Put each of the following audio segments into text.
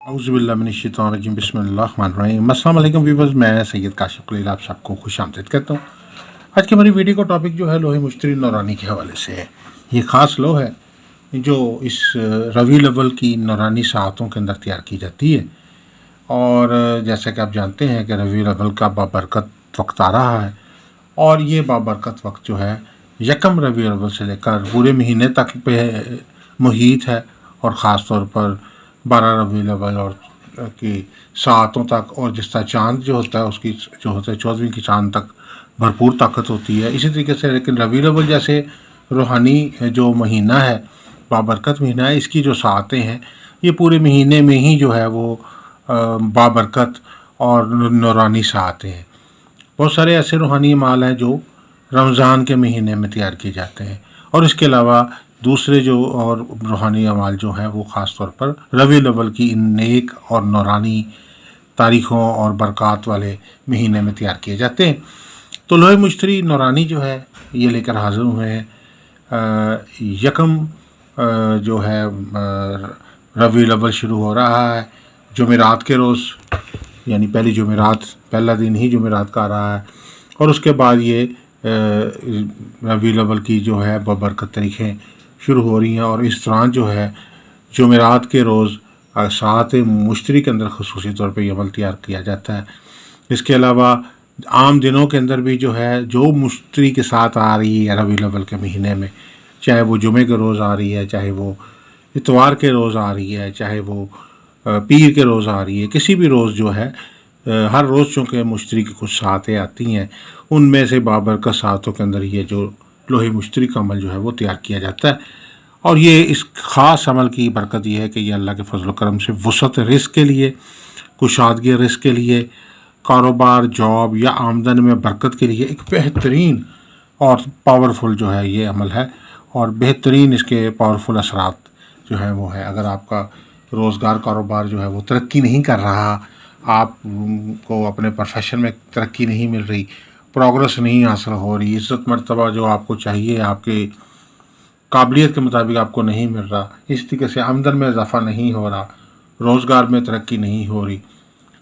औज़ुबिल्लाहिमिनश्शैतानिर्रजीम बिस्मिल्लाहिर्रहमानिर्रहीम। अस्सलाम वालेकुम व्यूअर्स, मैं सैयद काशिफ खलील आप सबको खुशामदीद कहता हूँ। आज की हमारी वीडियो का टॉपिक जो है लोहे मुश्तरी नौरानी के हवाले से है। ये ख़ास लो है जो इस रबीउल अव्वल की नौरानी साअतों के अंदर तैयार की जाती है। और जैसा कि आप जानते हैं कि रबीउल अव्वल का बाबरकत वक्त आ रहा है और ये बाबरकत वक्त जो है यकम रबीउल अव्वल से लेकर पूरे महीने तक पे मुहीत है और ख़ास तौर पर 12 रबीउल अव्वल और की सातों तक, और जिस तरह चाँद जो होता है उसकी जो होता है 14वीं की चाँद तक भरपूर ताकत होती है। इसी तरीके से लेकिन रबीउल अव्वल जैसे रूहानी जो महीना है, बाबरकत महीना है, इसकी जो सातें हैं ये पूरे महीने में ही जो है वो बाबरकत और नौरानी सातें हैं। बहुत सारे ऐसे रूहानी माल हैं जो रमज़ान के महीने में तैयार किए जाते हैं और इसके अलावा दूसरे जो और रूहानी अमाल जो हैं वो ख़ास तौर पर रबीउल अव्वल की इन नेक और नौरानी तारीख़ों और बरक़ात वाले महीने में तैयार किए जाते हैं। तो लोहे मुश्तरी नौरानी जो है ये लेकर हाज़िर हुए हैं। यकम जो है रबीउल अव्वल शुरू हो रहा है जुमेरात के रोज़, यानी पहली जुमेरात, पहला दिन ही जुमेरात का आ रहा है और उसके बाद ये रबीउल अव्वल की जो है बाबरकत तारीख़ें शुरू हो रही हैं। और इस दौरान जो है जुमेरात के रोज़ सात मुश्तरी के अंदर ख़ुसूसी तौर पे ये अमल तैयार किया जाता है। इसके अलावा आम दिनों के अंदर भी जो है जो मुश्तरी के साथ आ रही है रबीउल अव्वल के महीने में, चाहे वो जुमे के रोज़ आ रही है, चाहे वो इतवार के रोज़ आ रही है, चाहे वो पीर के रोज़ आ रही है, किसी भी रोज़ जो है हर रोज़ चूँकि मुश्तरी की कुछ सातें आती हैं, उनमें से बाबरकत सातों के अंदर ये जो लोहे मुश्तरी का अमल जो है वो तैयार किया जाता है। और ये इस ख़ास अमल की बरकत ये है कि ये अल्लाह के फजल करम से वसअत रिज़्क़ के लिए, कुशादगी रिज़्क़ के लिए, कारोबार, जॉब या आमदन में बरकत के लिए एक बेहतरीन और पावरफुल जो है ये अमल है और बेहतरीन इसके पावरफुल असरात जो है वो है। अगर आपका रोज़गार कारोबार जो है वो तरक्की नहीं कर रहा, आप को अपने प्रोफेशन में तरक्की नहीं मिल रही, प्रोग्रेस नहीं हासिल हो रही, इज़्ज़त मर्तबा जो आपको चाहिए आपके काबिलियत के मुताबिक आपको नहीं मिल रहा, इस तरीके से आमदन में इजाफ़ा नहीं हो रहा, रोज़गार में तरक्की नहीं हो रही,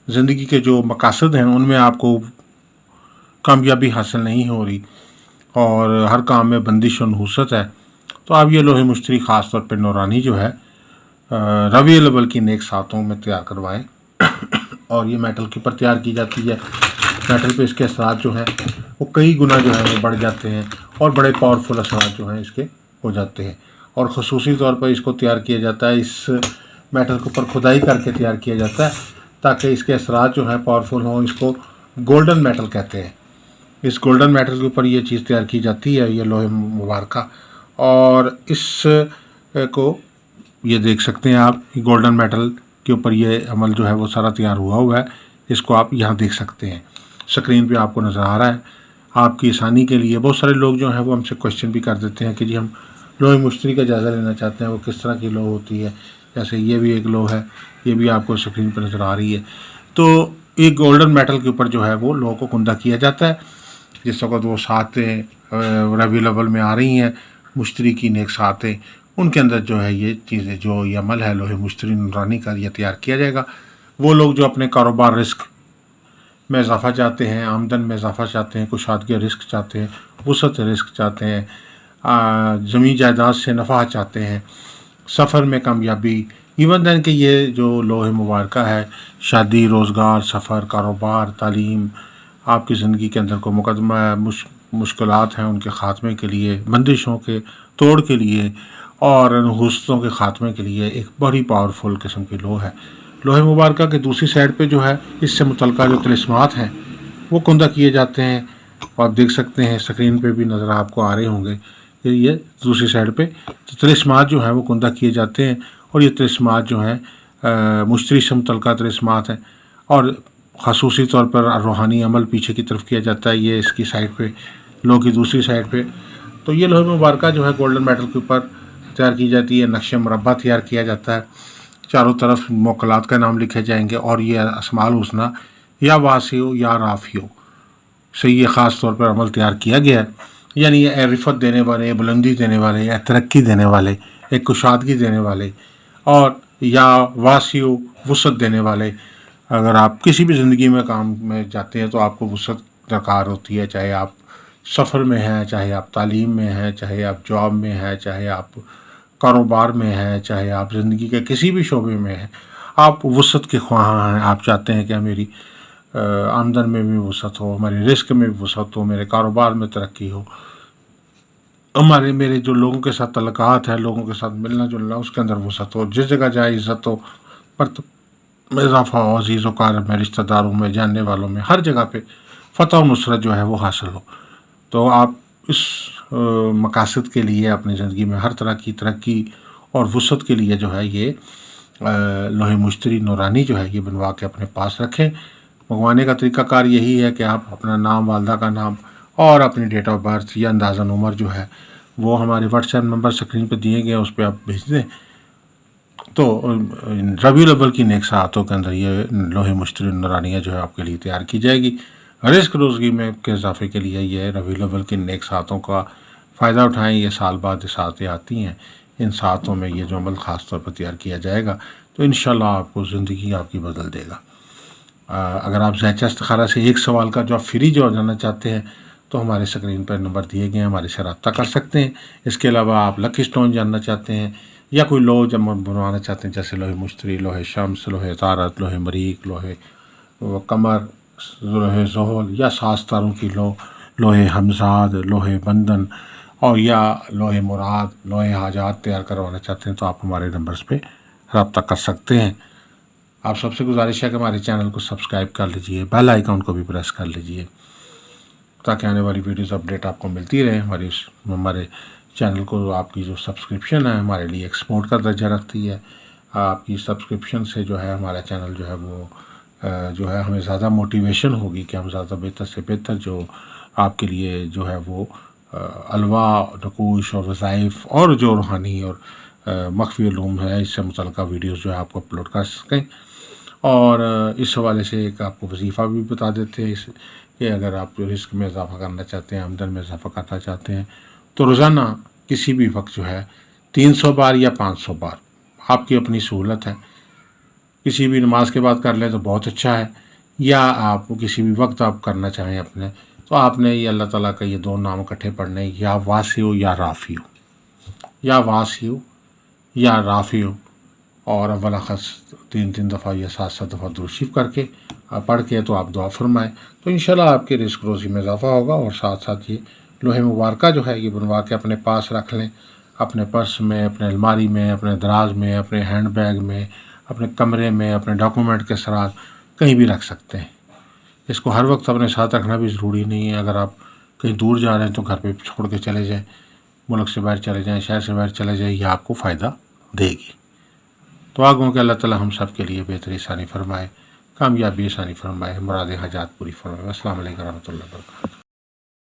ज़िंदगी के जो मकासद हैं उनमें आपको कामयाबी हासिल नहीं हो रही और हर काम में बंदिश और नहुसत है, तो आप ये लोहे मुश्तरी ख़ास तौर पर नौरानी जो है रबीउल अव्वल की नेक सातों में तैयार करवाएं। और ये मेटल के ऊपर तैयार की जाती है। मेटल पे इसके असरात जो हैं वो कई गुना जो है वो बढ़ जाते हैं और बड़े पावरफुल असरात जो हैं इसके हो जाते हैं। और ख़ुसूसी तौर पर इसको तैयार किया जाता है, इस मेटल के ऊपर खुदाई करके तैयार किया जाता है ताकि इसके असरात जो हैं पावरफुल हों। इसको गोल्डन मेटल कहते हैं। इस गोल्डन मेटल के ऊपर ये चीज़ तैयार की जाती है, ये लोहे मुबारका। और इस को ये देख सकते हैं आप, गोल्डन मेटल के ऊपर ये अमल जो है वो सारा तैयार हुआ है। इसको आप यहाँ देख सकते हैं, स्क्रीन पे आपको नज़र आ रहा है। आपकी आसानी के लिए बहुत सारे लोग जो हैं वो हमसे क्वेश्चन भी कर देते हैं कि जी हम लोहे मुश्तरी का जायज़ा लेना चाहते हैं, वो किस तरह की लो होती है। जैसे ये भी एक लो है, ये भी आपको स्क्रीन पर नज़र आ रही है। तो एक गोल्डन मेटल के ऊपर जो है वो लो को कुंदा किया जाता है। जिस वक्त वो सातें रबीउल अव्वल में आ रही हैं, मुश्तरी की नेक सातें, उनके अंदर जो है ये चीज़ें, जो ये अमल है लोहे मुश्तरी नौरानी का, ये तैयार किया जाएगा। वो लोग जो अपने कारोबार रिस्क में इजाफ़ा चाहते हैं, आमदन में इजाफ़ा चाहते हैं, कुशादगी रिस्क चाहते हैं, वसअत रिस्क चाहते हैं, ज़मीन जायदाद से नफ़ा चाहते हैं, सफ़र में कामयाबी, इवन दैन कि ये जो लोहे मुबारका है शादी, रोज़गार, सफ़र, कारोबार, तालीम, आपकी ज़िंदगी के अंदर को मुकदमा मुश्किलात हैं उनके ख़ात्मे के लिए, बंदिशों के तोड़ के लिए और नहुसतों के ख़ात्मे के लिए एक बड़ी पावरफुल किस्म की लो है। लोहे मुबारका के दूसरी साइड पे जो है इससे मुतल्लिक़ जो तिलिस्मात हैं वो कुंदा किए जाते हैं। आप देख सकते हैं स्क्रीन पे भी नज़र आपको आ रहे होंगे, ये दूसरी साइड पे तो तिलिस्मात जो हैं वो कुंदा किए जाते हैं। और ये तिलिस्मात जो हैं मुश्तरी से मुतल्लिक़ तिलिस्मात हैं और ख़ुसूसी तौर पर रूहानी अमल पीछे की तरफ किया जाता है, ये इसकी साइड पे, लो की दूसरी साइड पे। तो ये लोहे मुबारका जो है गोल्डन मेटल के ऊपर तैयार की जाती है। नक्शे मुरब्बा तैयार किया जाता है, चारों तरफ मौकलात का नाम लिखे जाएंगे और ये अस्माउल हुस्ना या वासियो या राफियो से ये ख़ास तौर पर अमल तैयार किया गया है। यानी ये रिफ़त देने वाले, बुलंदी देने वाले, या तरक्की देने वाले, एक कुशादगी देने वाले और یا واسع وسعت دینے والے. اگر آپ کسی بھی زندگی میں کام میں جاتے ہیں تو آپ کو وسعت درکار ہوتی ہے، چاہے آپ سفر میں ہیں، چاہے آپ تعلیم میں ہیں، چاہے آپ جاب میں ہیں، چاہے آپ کاروبار میں ہیں، چاہے آپ زندگی کے کسی بھی شعبے میں ہیں. آپ وسعت کے خواہاں ہیں. آپ چاہتے ہیں کہ میری آمدن میں بھی وسعت ہو، ہمارے رزق میں بھی وسعت ہو، میرے کاروبار میں ترقی ہو، میرے جو لوگوں کے ساتھ تعلقات ہیں، لوگوں کے ساتھ ملنا جلنا، اس کے اندر وسعت ہو، جس جگہ جائے عزت ہو، مرتبہ میں اضافہ ہو، عزیز و کار میں، رشتہ داروں میں، جاننے والوں میں، ہر جگہ پہ فتح و نصرت جو ہے وہ حاصل ہو. تو آپ اس مقاصد کے لیے اپنی زندگی میں ہر طرح کی ترقی اور وسعت کے لیے جو ہے یہ لوح مشتری نورانی جو ہے یہ بنوا کے اپنے پاس رکھیں. منگوانے کا طریقہ کار یہی ہے کہ آپ اپنا نام، والدہ کا نام اور اپنی ڈیٹ آف برتھ یا اندازاً عمر جو ہے وہ ہمارے واٹس ایپ نمبر اسکرین پہ دیے گئے اس پہ آپ بھیج دیں. تو ربیع الاول کی نیک ساعتوں کے اندر یہ لوح مشتری نورانیہ جو ہے آپ کے لیے تیار کی جائے گی. رزق روزگی میں کے اضافے کے لیے یہ ربیع الاول کی نیک ساعتوں کا فائدہ اٹھائیں. یہ سال بعد ساعتیں آتی ہیں، ان ساعتوں میں یہ جو عمل خاص طور پر تیار کیا جائے گا تو انشاءاللہ آپ کو زندگی آپ کی بدل دے گا. اگر آپ ذائچہ استخارہ سے ایک سوال کا جواب فری جو جاننا چاہتے ہیں تو ہمارے اسکرین پر نمبر دیے گئے ہیں، ہمارے سے رابطہ کر سکتے ہیں. اس کے علاوہ آپ لکی اسٹون جاننا چاہتے ہیں یا کوئی لوح جب بنوانا چاہتے ہیں جیسے لوح مشتری، لوح شمس، لوح طارت، لوح مریخ، لوح قمر، لوح زحل یا 7 ستاروں کی لوح ہمزاد، لوح بندن اور یا لوح مراد، لوح حاجات تیار کروانا چاہتے ہیں تو آپ ہمارے نمبرز پہ رابطہ کر سکتے ہیں. آپ سب سے گزارش ہے کہ ہمارے چینل کو سبسکرائب کر لیجئے، بیل آئیکن کو بھی پریس کر لیجئے تاکہ آنے والی ویڈیوز اپڈیٹ آپ کو ملتی رہے. ہمارے چینل کو آپ کی جو سبسکرپشن ہے ہمارے لیے ایک سپورٹ کا درجہ رکھتی ہے. آپ کی سبسکرپشن سے جو ہے ہمارا چینل جو ہے وہ جو ہے ہمیں زیادہ موٹیویشن ہوگی کہ ہم زیادہ بہتر سے بہتر جو آپ کے لیے جو ہے وہ الوا، نقوش اور وظائف اور جو روحانی اور مخفی علوم ہے اس سے متعلقہ ویڈیوز جو ہے آپ کو اپلوڈ کر سکیں. اور اس حوالے سے ایک آپ کو وظیفہ بھی بتا دیتے ہیں کہ اگر آپ رزق میں اضافہ کرنا چاہتے ہیں، آمدن میں اضافہ کرنا چاہتے ہیں تو روزانہ کسی بھی وقت جو ہے 300 بار یا 500 بار، آپ کی اپنی سہولت ہے. کسی بھی نماز کے بعد کر لیں تو بہت اچھا ہے، یا آپ کسی بھی وقت آپ کرنا چاہیں اپنے تو آپ نے یہ اللہ تعالیٰ کا یہ 2 نام اکٹھے پڑھنے، یا واسع یا رافع، یا واسع یا رافع، اور اول آخر 3 دفعہ یا 7 دفعہ درود شریف کر کے پڑھ کے تو آپ دعا فرمائیں تو انشاءاللہ آپ کے رزق روزی میں اضافہ ہوگا. اور ساتھ ساتھ یہ لوح مبارکہ جو ہے یہ بنوا کے اپنے پاس رکھ لیں، اپنے پرس میں، اپنے الماری میں، اپنے دراز میں، اپنے ہینڈ بیگ میں، اپنے کمرے میں، اپنے ڈاکومنٹ کے ساتھ کہیں بھی رکھ سکتے ہیں. اس کو ہر وقت اپنے ساتھ رکھنا بھی ضروری نہیں ہے. اگر آپ کہیں دور جا رہے ہیں تو گھر پہ چھوڑ کے چلے جائیں، ملک سے باہر چلے جائیں، شہر سے باہر چلے جائیں، یہ آپ کو فائدہ دے گی. تو آگوں کہ اللہ تعالیٰ ہم سب کے لیے بہتری آسانی فرمائے، کامیابی آسانی فرمائے، مراد حاجات پوری فرمائے. السلام علیکم ورحمۃ اللہ وبرکاتہ.